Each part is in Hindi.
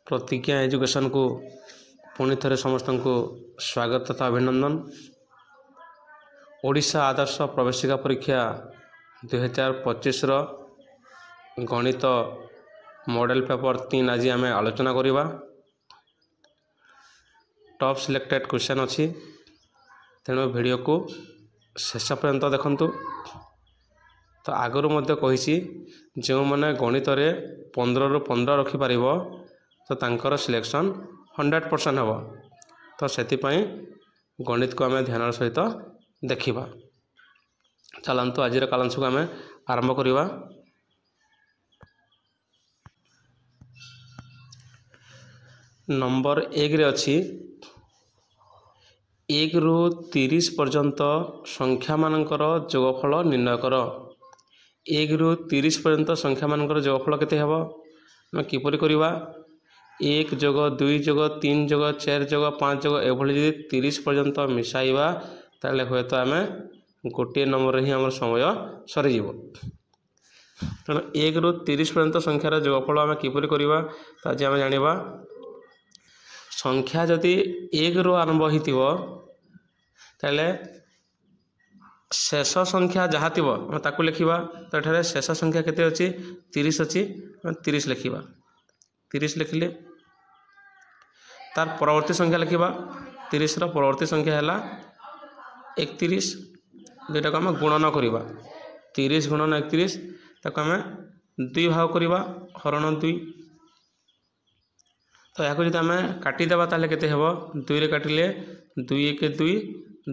प्रतिज्ञा एजुकेशन को पुणी थे समस्त को स्वागत तथा अभिनंदन। ओडिशा आदर्श प्रवेशिका परीक्षा 2025 गणित मॉडल पेपर 3 आज आम आलोचना करवा। टॉप सिलेक्टेड क्वेश्चन अच्छी तेणु वीडियो को शेष पर्यंत देखंतु। तो आगु मध्य कही जो मैंने गणित रे 15 ରୁ 15 रखिपर तो तांकर सिलेक्शन 100% हम। तो से गणित को आम ध्यान सहित देखा। चलतु आज कालांश को आम आरंभ करवा। नंबर 1 रे अच्छी 1 ରୁ 30 पर्यंत संख्या मानकर जोगफल निर्णय कर। 1 ରୁ 30 पर्यंत संख्या मानकर जोगफल केते हेबो मैं किपरि करवा। 1 + 2 + 3 + 4 + 5 एभली यदि 30 पर्यंत मिसाइबा ताले हुए तो आम गोटे नंबर ही आम समय सरीज। तेणु 1 ରୁ 30 पर्यंत संख्यार जोगफल आम किपरि करवा। तो आज आम जानिबा संख्या जदि 1 ରୁ आरंभ होइतिबो ताले शेष संख्या जहाँ थी आम ताकू लिखा। तो ये शेष संख्या केते अच्छी 30 अच्छी 30 लिखा। 30 लिखिले तार परवर्ती संख्या लिखा। 30 परवर्ती संख्या है 31। दुईटा को आम गुणन करवा। 30 × 31 ताको आम 2 भाग करवा हरण 2। तो या जब आम काटिदेवा ताले केते हेबो 2 रे काटिले 2 × 1 = 2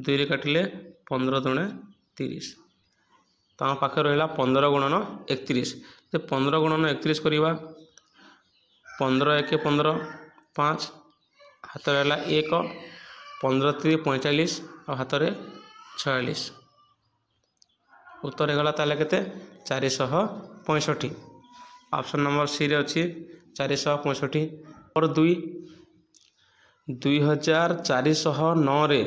2 रे काटिले 15 × 2 = 30। तो आम पाखे रहा 15 × 31। तो 15 × 31 करवा 15 × 1 = 15 5 हाथ रहा 1 15 × 3 = 45 और हाथ में 46। उत्तर होगा ताले केते 465। ऑप्शन नंबर सी रे अच्छी 465। और 2 2409 रे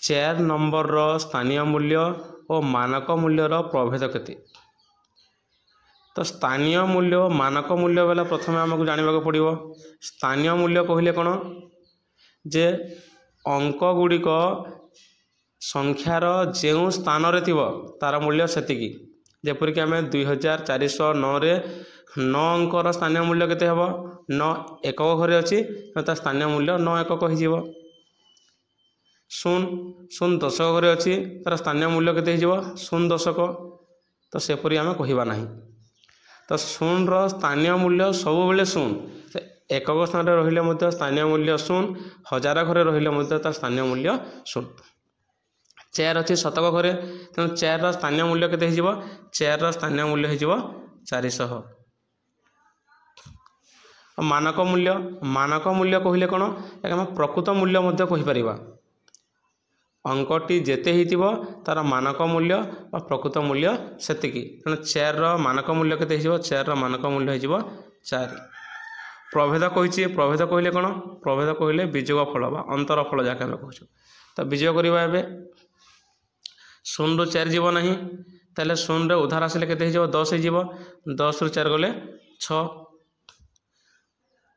4 नंबर रो स्थानीय मूल्य और मानक मूल्यर प्रभेद केते। तो स्थानीय मूल्य और मानक मूल्य बेला प्रथम आमको जानवा पड़ो। स्थानीय मूल्य कहले कौन जे अंक गुड़िक संख्यार जो स्थान रे थिबो तार मूल्य सेतिकी। जेपरिक आम 2409 रे 9 अंकर स्थानीय मूल्य केते हेबो 9 एकक घरे अच्छी तार स्थानीय मूल्य 9 एकक हो। 0 दशक घरे अच्छी तार स्थानीय मूल्य केते हो 0 दशक। तो सेपरी आम कहवा ना। तो 0 रो स्थानीय मूल्य सब बेले 0। एकक स्थान रही स्थानीय मूल्य 0। 1000 घरे रही तार स्थानीय मूल्य 0। 4 अच्छी शतक घरे तेणु 4 रो स्थानीय मूल्य केते हो 4 रो स्थानीय मूल्य हो 400। मानक मूल्य कहले कौन आम प्रकृत मूल्य मध्य कहीपर। अंकटी जेते होइतिबो तार मानक मूल्य और प्रकृत मूल्य सेतिकी। तेणु 4 रो मानक मूल्य केते हो 4 रो मानक मूल्य हो 4। प्रभेद कही प्रभेद कहले कौन प्रभेद कहले विजोग फल बा अंतर फल जहाँ आम कहूँ। तो विजोग करवा 0 ରୁ 4 जीव ना ताले 0 रे उधार आसिले केते हो 10 हो। 10 ରୁ 4 गले 6।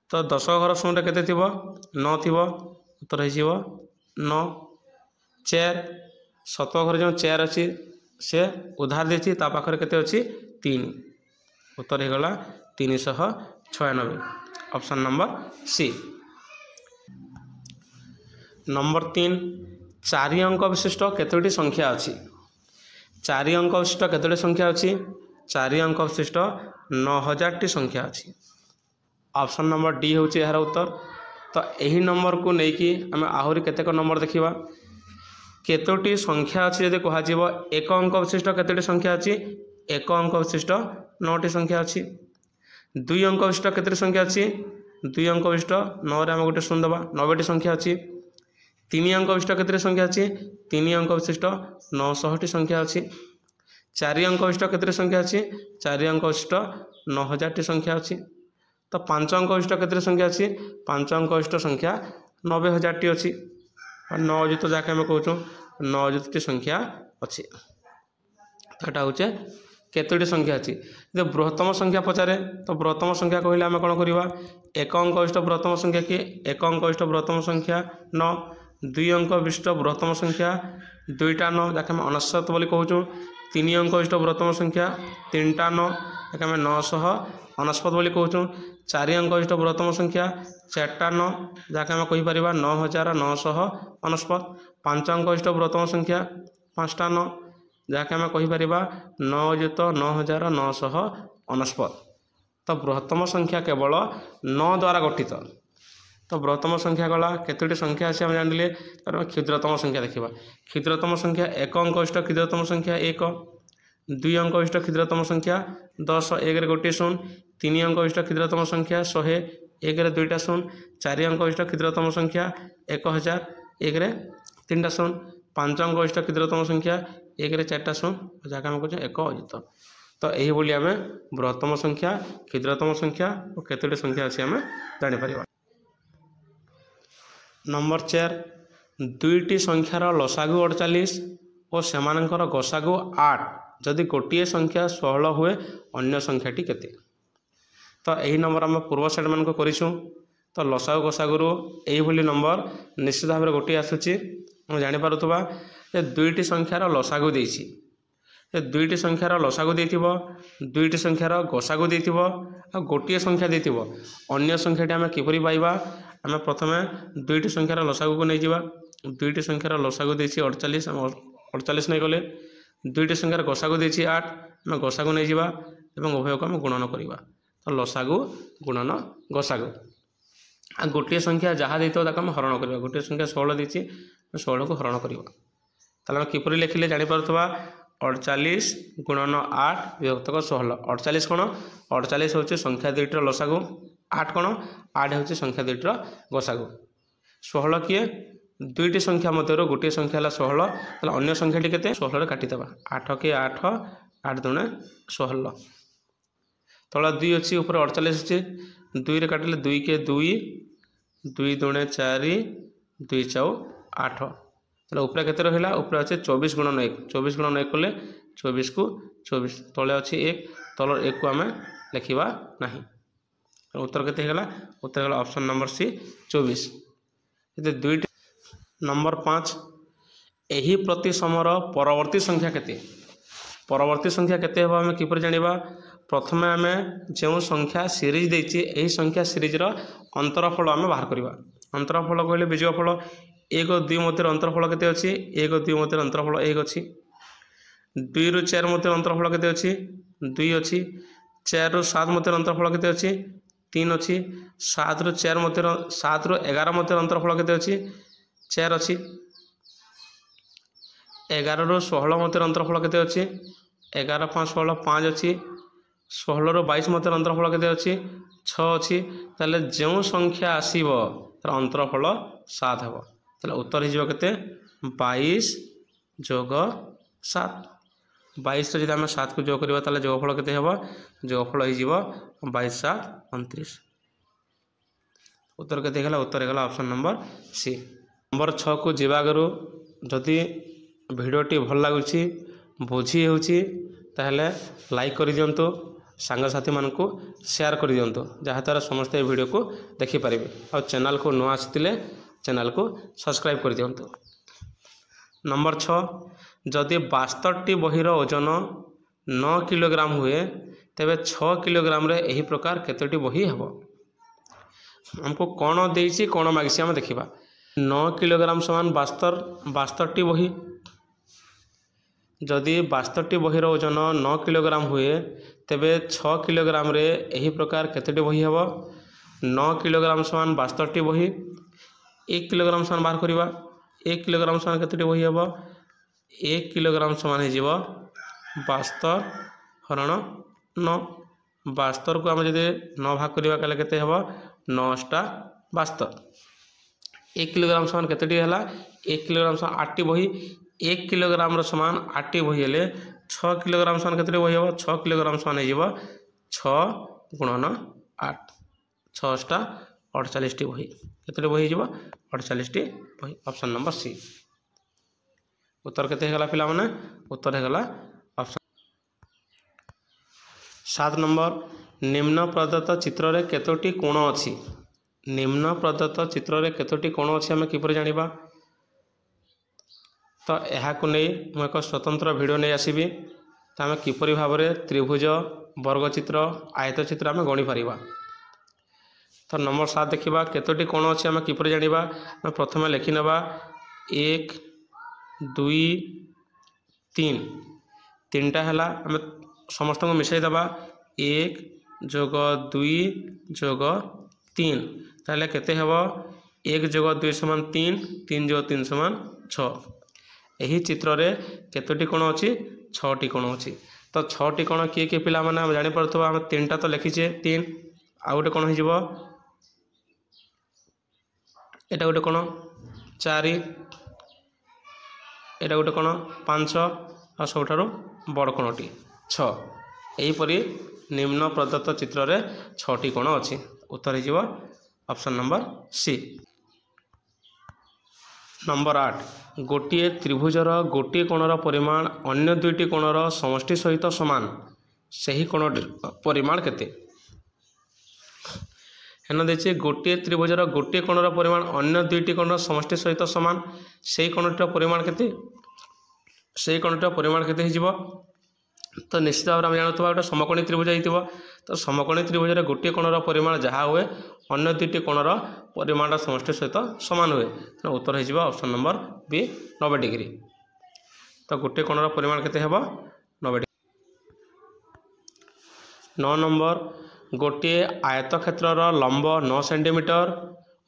तो 10 घर 0 केते थिबो 9 थिबो। उत्तर हो 9। 4 7 घर जो 4 अच्छी से उधार देती पाखे केते अच्छी 3। उत्तर होगा 396। ऑप्शन नंबर सी। नंबर 3 4 अंक विशिष्ट केतोटी संख्या अच्छी। 4 अंक विशिष्ट केतोटी संख्या अच्छी 4 अंक विशिष्ट 9000टी संख्या अच्छी। ऑप्शन नंबर डी हूँ यार उत्तर। तो यही नंबर को लेकिन आम आहरी केतेक नंबर देखा केतोटी संख्या अच्छी जब कह 1 अंक विशिष्ट केतोटी संख्या अच्छी 1 अंक विशिष्ट 9टी संख्या अच्छी। 2 अंक विशिष्ट केतोटी संख्या अच्छी 2 अंक विशिष्ट 9 रे आम गोटे 0 देवा 90टी संख्या अच्छी। 3 अंक विशिष्ट केतोटी संख्या अच्छी 3 अंक विशिष्ट 900टी संख्या अच्छी। 4 अंक विशिष्ट केतोटी संख्या अच्छी 4 अंक विशिष्ट 9000टी संख्या अच्छी। तो 5 अंक विशिष्ट केतोटी संख्या अच्छी 5 अंक विशिष्ट संख्या 90000टी अच्छी। 9 अयुत जहाँ आम कहूँ 9 अयुतटी संख्या अच्छी। तो यहाँ हूँ केतोटी संख्या अच्छी जब बृहत्तम संख्या पचारे तो बृहत्तम संख्या कहले आम कौन करवा एक अंक विशिष्ट बृहत्तम संख्या किए एक अंक विशिष्ट बृहत्तम संख्या 9 2 अंक विशिष्ट बृहत्तम संख्या 2टा 9 जैसे आम 99 बोली कहूँ 3 अंक विशिष्ट बृहत्तम संख्या 3टा 9 जैसे आम 999 बोली कहूँ 4 अंक विशिष्ट बृहत्तम संख्या 4टा 9 जैसे आम कहीपर 9999 5 अंक विशिष्ट बृहत्तम संख्या 5टा 9 जहाँकि आम कहीपर 9 युक्त 9999 तो बृहत्तम संख्या केवल 9 द्वारा गठित तो बृहत्तम संख्या गला केतोटी संख्या अच्छे जानिले क्षुद्रतम संख्या देखा क्षुद्रतम संख्या एक अंक विशिष्ट क्षुद्रतम संख्या 1 2 अंक विशिष्ट क्षुद्रतम संख्या 10 1 रे गोटे 0 3 अंक विशिष्ट क्षुद्रतम संख्या 100 1 रे 2टा 0 4 अंक विशिष्ट क्षुद्रतम संख्या 1000 1 रे 3टा 0 5 अंक विशिष्ट क्षुद्रतम संख्या 1 रे 4टा 0 जहाँ आम कहे एक अयुत तो यही आम बृहत्तम संख्या क्षुद्रतम संख्या और केतोटी संख्या अच्छी आम जापर। नंबर 4 दुईटी संख्यार लसागु 48 और सेमानंकर गसागु 8 जदि गोटे संख्या 16 हुए अन्य संख्याटी केते तो यही नंबर आम पूर्व साइड मान करूँ तो लसागु गसागुरु यही नंबर निश्चित भाव में गोटे आसूँ जानीपा दुईटी संख्यार लसागु देछि दुईटी संख्यार लसागु देथिबो दुईटी संख्यार गसागु देथिबो आ गोटे संख्या देथिबो अन्य संख्याटी आम किपरि पाइबा आम प्रथमे दुईटी संख्यार लसागु को नहीं जावा दुईटी संख्यार लसागु देछि 48 आम 48 नहीं गले दुईटी संख्यार गसागु देछि 8 आम गसागु नहीं जावा एवं उभय को आम गुणन करवा तो लसागु गुणन गसागु आ गोटे संख्या जहाँ देथिबो ताको आम हरण करवा गोटे संख्या 16 देछि 16 को हरण करवा ताले आम किपरि लिखिले जानि पारुथबा 48 गुणन 8 विभक्तक 16 48 कौन 48 हूँ संख्या दुईटर लसागु 8 कौन 8 हूँ संख्या दुईटर गसागु 16 किए दुईटी संख्या मध्य गोटे संख्या है 16 तो अन्य संख्याटी केते 16 काटिदेवा 8 के 8 8 दुणे 16 तला 2 अच्छी ऊपर 48 अच्छे 2 रे काटिले 2 के 2 2 दुणे 4 2 4 8 तो ऊपर केते रहिला ऊपर अच्छे 24 गुणन 1 24 गुणन 1 कले 24 को 24 तले अच्छी 1 तल 1 को आम लिखा ना उत्तर केते गला उत्तर गला ऑप्शन नंबर सी 24 दुईटी। नंबर 5 एही प्रतिसमर परवर्ती संख्या केते परवर्ती संख्या केते हेबा आम किपर जानिबा प्रथमे आम जो संख्या सीरीज देछि एही संख्या सीरीज रो अंतरफल आम बाहर करबा अंतरफल कहले बीजफल 1 और 2 मध्य अंतरफल केते अछि 1 और 2 मध्य अंतरफल 1 अछि 2 ରୁ 4 मध्य अंतरफल केते अछि 2 अछि 4 ରୁ 7 मध्य अंतरफल केते अछि 3 अछि 7 ରୁ 4 मध्य 7 ରୁ 11 मध्य अंतरफल केते अछि 4 अछि 11 ରୁ 16 मध्य अंतरफल केते अछि 11 5 16 5 अछि 16 ରୁ 22 मध्य अंतरफल केते अछि 6 अछि ताले जो संख्या आसीबो तर अंतरफल 7 हेबो ताले उत्तर हिजो केते 22 जोग 7 22 रे जदि आम 7 को जोग करबा ताले जोगफल केते हेबो जोगफल हिजो 22 7 29 उत्तर केते गला उत्तर गला ऑप्शन नंबर सी। नंबर 6 को जीवा आगु जदि भिडियोटी भल लगुच बुझी होउची ताहले लाइक कर दियंतु सांगसाथी मानकु शेयर कर दियंतु जहाँद्वारा समस्ते वीडियो को देखि पारिबे और चैनल को नुआ आसिले चैनल को सब्सक्राइब कर दियंतु। नंबर 6 जदि 72टी बहीर ओजन 9 किलोग्राम हुए तेबे 6 किलोग्राम रे एही प्रकार केतोटी बही हेबो हमको कौन देइछि कौन मागिछि हम देखिबा 9 किलोग्राम समान 72टी बही जदि 72टी बहीर ओजन 9 किलोग्राम हुए तेबे 6 किलोग्राम रे एही प्रकार केतोटी बही हेबो 9 किलोग्राम समान 72टी बही 1 किलोग्राम समान बाहर करवा 1 किलोग्राम समान केतोटी बही हेबो 1 किलोग्राम समान हो 72 हरण 9 72 को आम जदि 9 भाग करवा कले केते हेबो 9 टा 72 1 किलोग्राम समान केतोटी हला 1 किलोग्राम समान 8टी बही 1 किलोग्राम समान 8टी बही हेले 6 किलोग्राम समान केतोटी बही हेबो 6 किलोग्राम समान हो 6 गुणन 8 6 टा 48टी बही केतोटी बही हो 48टी बही ऑप्शन नंबर सी उत्तर केते गला पिला माने उत्तर गला ऑप्शन। 7 नंबर निम्न प्रदत्त चित्र रे केतोटी कोण अछि निम्न प्रदत्त चित्र रे केतोटी कोण अछि आम किपर जानिबा तो यहाकु नहीं मु एक स्वतंत्र वीडियो नहीं आसीबी तो आम किपर भाव में त्रिभुज वर्गचित्र आयतचित्र आम गणी पारिबा। तो नंबर 7 देखिबा केतोटी कोण अछि आम किपर जानिबा प्रथम लिखि नेबा 1 2 3 तीनटा हला आम समस्त को मिसाई देबा 1 जोग 2 जोग 3 ताले केते हेबो 1 जोग 2 समान 3 3 जोग 3 समान 6 एही चित्र रे केतोटी कोण अछि 6टी कोण अछि। तो 6टी कोण किए किए पिला माने जानि परथबा हम तीनटा तो लिखिछे 3 आ गोटे कोण हिजबो एटा गोटे कोण 4 एटा गोटे कोण 5 आ सबठारो बड़ कोणटी 6 एही परी निम्न प्रदत्त चित्र रे 6टी कोण अछि। उत्तर हिजबो ऑप्शन नंबर सी। नंबर 8 गोटिए त्रिभुजर गोटिए कोणर परिमाण अन्य दुईटी कोणर समष्टि सहित समान सही कोण परिमाण केते हेन देछि गोटिए त्रिभुजर गोटिए कोणर परिमाण अन्य दुईटी कोणर समष्टि सहित समान सही कोणटर परिमाण केते सही कोणटर परिमाण केते हिजबो तो निश्चित भाव में जानथबा गोटे समकोणी त्रिभुज होइतिबो तो समकोणी त्रिभुज रे गोटिए कोणर परिमाण जहा हुए अन्य दुईटी कोणर परिमाण समष्टि सहित समान हुए तो उत्तर हिजबो ऑप्शन नंबर बी 90 डिग्री। तो गोटे कोणर परिमाण केते हेबो 90 डिग्री। 9 नंबर गोटे आयतक्षेत्रर लंब 9 सेंटीमीटर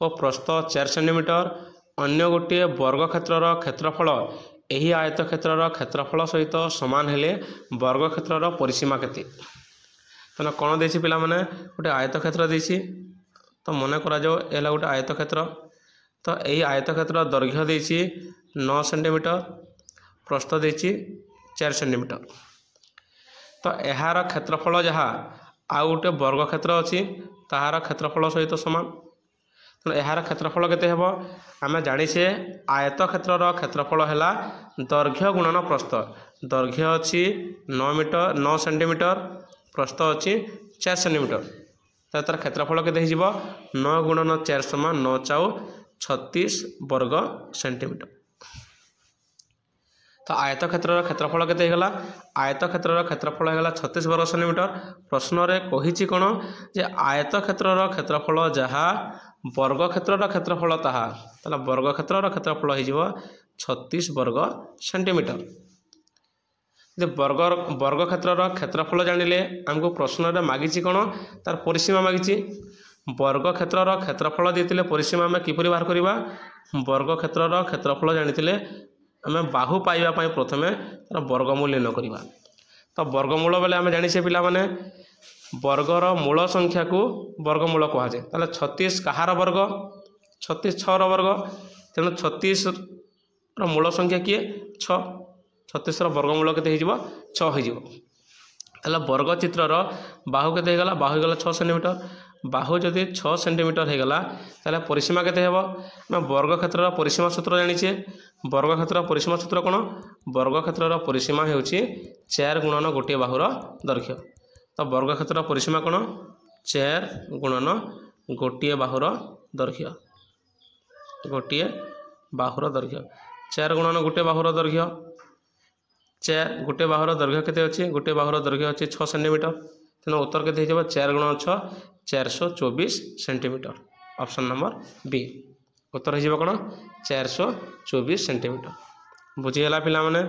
और प्रस्थ 4 सेंटीमीटर अन्य गोटे वर्गक्षेत्रर क्षेत्रफल एही आयतक्षेत्रर क्षेत्रफल सहित समान हेले वर्गक्षेत्रर परिसीमा केते तो कौन देछि पिला माने गोटे आयतक्षेत्र देछि तो मन करा जाओ एला गोटे आयतक्षेत्र तो यही आयतक्षेत्र दैर्घ्य देछि 9 सेंटीमीटर प्रस्थ देछि 4 सेंटीमीटर तो यार क्षेत्रफल जहाँ आउ गोटे वर्गक्षेत्र अच्छी ताहार क्षेत्रफल सहित समान तो यार क्षेत्रफल केते हेबो आमे जानिछे आयतक्षेत्रर क्षेत्रफल हैला दैर्घ्य गुणन प्रस्थ दैर्घ्य अच्छी 9 सेंटीमीटर प्रस्थ अच्छी 4 सेंटीमीटर तो तार क्षेत्रफल केते हिजिबो 9 गुणन 4 समान 9 चाउ 36 वर्ग सेंटीमीटर। तो आयतक्षेत्रर क्षेत्रफल केते हेगला आयतक्षेत्रर क्षेत्रफल हेगला 36 वर्ग सेंटीमीटर प्रश्न रे कहिछि कोन जे आयतक्षेत्रर क्षेत्रफल जहा वर्गक्षेत्रर क्षेत्रफल ताहा तला वर्गक्षेत्रर क्षेत्रफल हिजिबो 36 वर्ग सेंटीमीटर। जे वर्गक्षेत्रर क्षेत्रफल जानिले हमको प्रश्न रे मागिछि कोन तार परिसीमा मागिछि वर्गक्षेत्रर क्षेत्रफल देतिले परिसीमा हम किपरि बाहर करिबा वर्गक्षेत्रर क्षेत्रफल जानितिले आम बाहु पाइबा पई प्रथमे तार वर्गमूल निर्णय करिबा। तो वर्गमूल बेले आम जानिछे पिला माने वर्गर मूल संख्या को वर्गमूल कहा जाए ताले 36 कहार वर्ग 36 6 वर्ग तेणु 36 मूल संख्या किए 6 36 वर्गमूल केते हिजिबो 6 हिजिबो ताले वर्ग चित्रर बाहु केते हेगला बाहु हेगला 6 सेंटीमीटर बाहु जदि 6 सेंटीमीटर हेगला ताले परिसीमा केते हेबो ना वर्गक्षेत्रर परिसीमा सूत्र जानिछे वर्गक्षेत्रर परिसीमा सूत्र कोन वर्गक्षेत्रर परिसीमा हेउची 4 गुणन गोटे बाहुर दैर्घ्य। तो वर्गक्षेत्र परिसीमा कोन 4 गुणन गोटे बाहुर दैर्घ्य गोटे बाहुर दैर्घ्य 4 गुणन गोटे बाहुर दैर्घ्य 4 गोटे बाहुर दैर्घ्य केते अछि गोटे बाहुर दैर्घ्य अछि 6 सेंटीमीटर तेणु उत्तर केते हिजबो 4 गुणन 6 424 सेंटीमीटर ऑप्शन नंबर बी उत्तर हिजबो कोन 424 सेंटीमीटर। बुझीगला पिला माने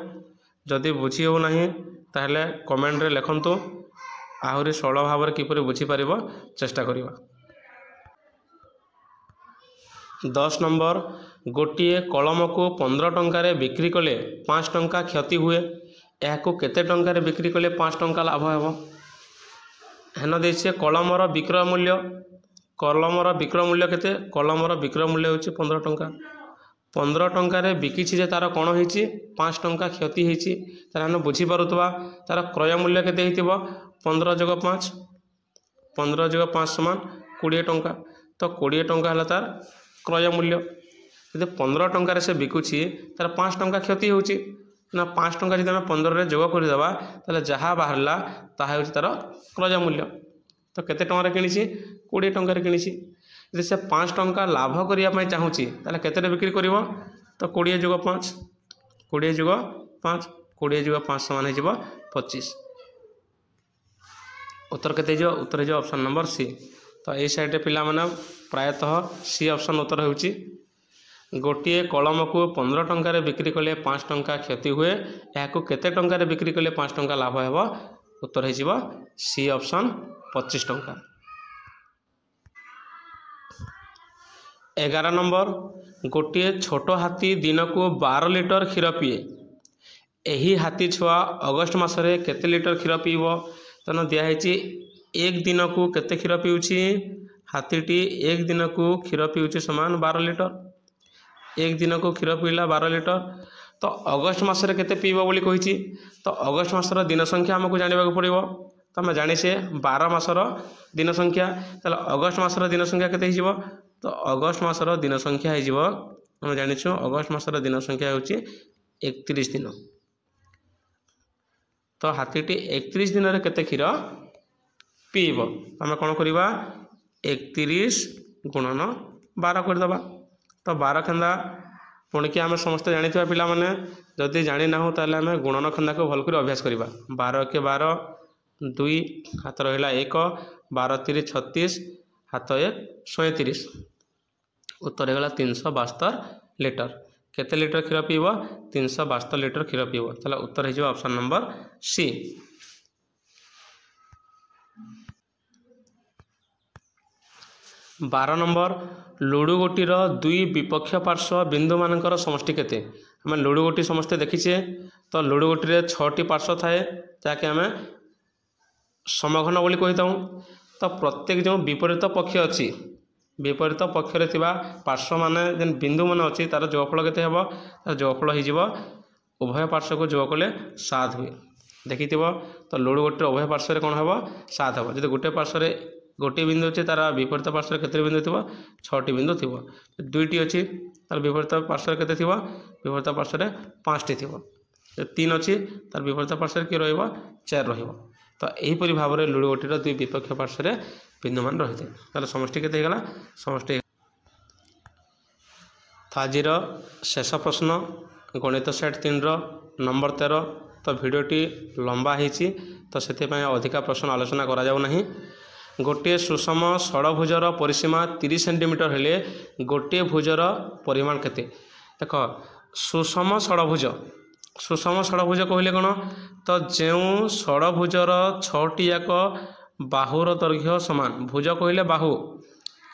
जदि बुझी हो नाही ताहले कमेंट रे लिखंतु आहुरी सरल भाव में किपरि बुझी पारिबो चेष्टा करिबा। 10 नंबर गोटिए कलम को 15 टंका रे बिक्री कले 5 टंका क्षति हुए याको केते टंका रे बिक्री कले 5 टंका लाभ हेबो हेन देछे कलमर विक्रय मूल्य केते कलमर विक्रय मूल्य होची 15 टंका 15 टंका रे बिकिछि जे तार कोन होईची 5 टंका क्षति होईची तार हम बुझी पारुतबा तार क्रय मूल्य केते हेतिबो 15 + 5 15 + 5 समान 20 टंका तो 20 टंका हला तार क्रय मूल्य यदि 15 टंका रे से बिकुछि तार 5 टंका क्षति होची ना 5 टंका जब आम 15 जोग करदेवा ताले जहाँ बाहरला ताहा होची तार क्रय मूल्य। तो केते टंका किनी 20 टंका किनी यदि से 5 टंका लाभ करने चाहूँगी ताले केते बिक्री करिवो तो 20 जोग 5 20 जोग 5 20 जोग 5 समान हो 25। उत्तर केते जो उत्तर हो ऑप्शन नंबर सी। तो यही साइड पिला माने प्रायतः सी ऑप्शन उत्तर होउची। गोटे कलम को 15 टंकार बिक्री कले 5 टंका क्षति हुए या केते टंकार बिक्री कले 5 टंका लाभ हेबो उत्तर हो सी ऑप्शन 25 टंका। 11 नंबर गोटे छोट हाथी दिन को 12 लिटर क्षीर पीए एही हाथी छुआ अगस्ट मासरे केते लिटर क्षीर पीबो तेना दिखाई एक दिन को केते क्षीर पीउछि हाथीटी एक दिन को क्षीर पीउछि समान 12 लिटर एक दिन को क्षीर पीला 12 लिटर। तो अगस्ट मासरे केते पीबो बोली कहिछि तो अगस्ट मासर दिन संख्या हमको जानिबा पड़िबो। तो आम जानिछे 12 मासर दिन संख्या ताले अगस्ट मासर दिन संख्या केते हिजिबो तो अगस्ट मासर दिन संख्या हिजिबो आम जानिछु अगस्ट मासर दिन संख्या होछि 31 दिन। तो हाथीटी 31 दिन रे केते क्षीर पीब आम कौन करवा 31 गुणन 12 करदे। तो 12 खेंदा पुणी कि आम समस्त जानी पिला माने जदि जानी ना ताले आम गुणन खेंदा को भल कर अभ्यास करवा 12 के 12 2 हाथ रहा 1 12 3 36 हाथ 1 37 उत्तर होगा 372 लिटर। केते लिटर क्षीर पीब 372 लिटर क्षीर पीब ताले उत्तर हो option number C. 12 number ludo गोटीर 2 विपक्ष पार्श्व बिंदु मानकर समष्टि केते आम लुडु गोटी समस्ते देखीचे। तो लुडु गोटी 6टी पार्श्व थाए जहाँकि आम समघन बोली कही था। तो प्रत्येक जो विपरीत पक्ष अच्छी विपरीत पक्षरे थिबा पार्श्व माने जेन बिंदु मान अच्छी तार जोगफल केते हेबो तार जोगफल हो उभय पार्श्व को जोग कले 7 हुए देखी। तो लुडु गोटीर उभय पार्श्व कौन हम 7 हम जब गोटे पार्श्व गोटे बिंदु अच्छे तार विपरीत पार्श्व केते बिंदु थी 6टी बिंदु थी। दुईटी अच्छी तार विपरीत पार्श्व केते थी विपरीत पार्श्व 5टी थी। 3 अच्छी तार विपरीत पार्श्व कि रही 4 रही। तो यहीपरि भाव में लुडु गोटीर 2 विपक्ष पार्श्व बिंदु मान रही है समष्टि केते होगा समष्टि। तो आज शेष प्रश्न गणित सेट 3 नंबर 13। तो भिडियोटी लंबा होती तो से अधिका प्रश्न आलोचना करा जाऊ नहीं। गोटे सुषम षड़भुजर परिसीमा 30 सेंटीमीटर हेले गोटे भुजर परिमाण केते देख सुषम षड़भुज कहले कौन तो जो षड़भुजर 6टी जाक बाहुर दैर्घ्य समान भुज कहले बाहु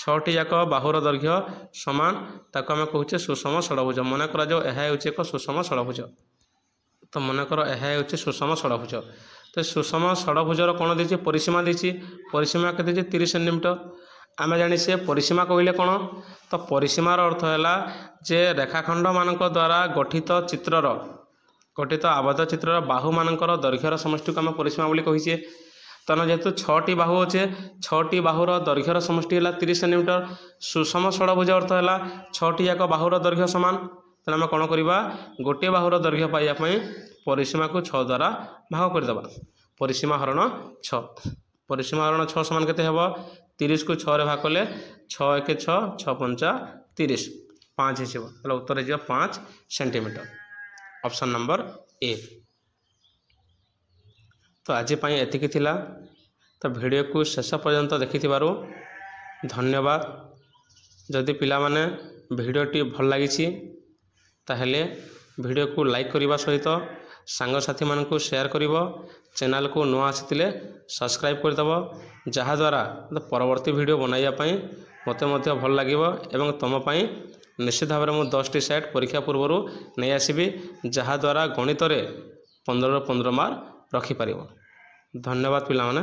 6टी जाक बाहुर दैर्घ्य समान ताको आम कहूचे सुषम षड़भुज। मन कर एक सुषम षड़भुज। तो मन कर यह सुषम षड़भुज। तो सुषम षड़भुजर कौन देती परिसीमा देती परिसीमा के 30 सेंटीमीटर। आम जानी से परिसीमा कहले कौन तो परिसीमार अर्थ है जे रेखाखंड मान द्वारा गठित चित्रर गठित आबद्ध चित्रर बाहु मानकर दैर्घ्यर समष्टि को आम परिसीमा बोली कहीचे। तेना जेहेतु 6टी बाहु अच्छे 6टी बाहुर दैर्घ्यर समष्टि है 30 सेंटीमीटर। सुषम षड़भुज अर्थ है 6टी जाक बाहुर दैर्घ्य समान। तेना आम कौन करवा गोटे बाहुर दैर्घ्य पाइबापी परिसीमा को 6 द्वारा भाग करदे। परिसीमा हरण 6 परिसीमा हरण 6 समान केते हेबो 30 को 6 रे भाग कले 6 1 6 6 5 30 5 हिसबो ताले उत्तर हो 5 सेंटीमीटर ऑप्शन नंबर ए। तो आज पाई एतिकी थिला। तो वीडियो को शेष पर्यंत देखिथिबारु धन्यवाद। जदि पिला माने वीडियोटी भल लागिछि ताहेले वीडियो को लाइक करने सहित सांगसाथी मान को शेयर कर चैनल को नुआ आसी सब्सक्राइब करदेव जहाँद्वारा परवर्ती वीडियो बनाइबापी मत भल लगे और तुमपाई निश्चित भाव में 10टी सेट परीक्षा पूर्व नहीं आसबि जहाँद्वारा गणित 15 मार्क रखिपर। धन्यवाद पिला माने।